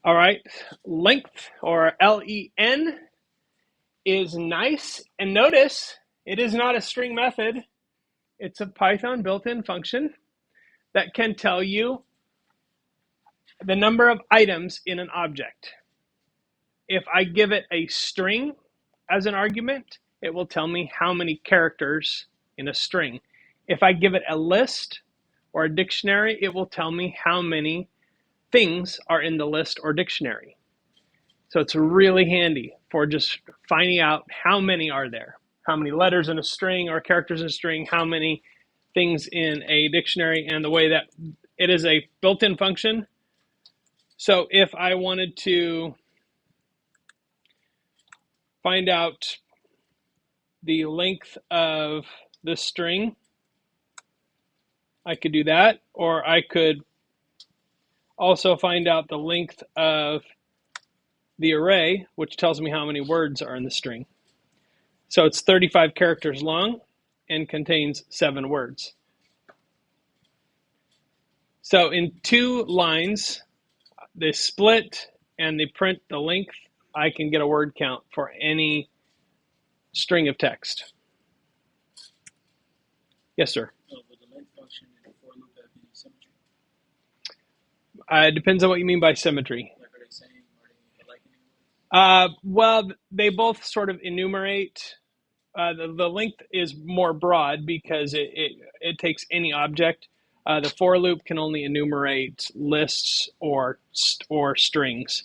All right, length or len is nice. And notice it is not a string method. It's a Python built-in function that can tell you the number of items in an object. If I give it a string as an argument, it will tell me how many characters in a string. If I give it a list or a dictionary, it will tell me how many things are in the list or dictionary. So it's really handy for just finding out how many are there, how many letters in a string or characters in a string, how many things in a dictionary, and the way that it is a built-in function. So if I wanted to find out the length of the string, I could do that, or I could also find out the length of the array, which tells me how many words are in the string. So it's 35 characters long and contains 7 words. So in 2 lines, they split and they print the length. I can get a word count for any string of text. Yes, sir. Would the length function in the for loop have any symmetry? It depends on what you mean by symmetry. Like, are they same? Are they alike in Well, they both sort of enumerate. The length is more broad because it takes any object. The for loop can only enumerate lists or strings.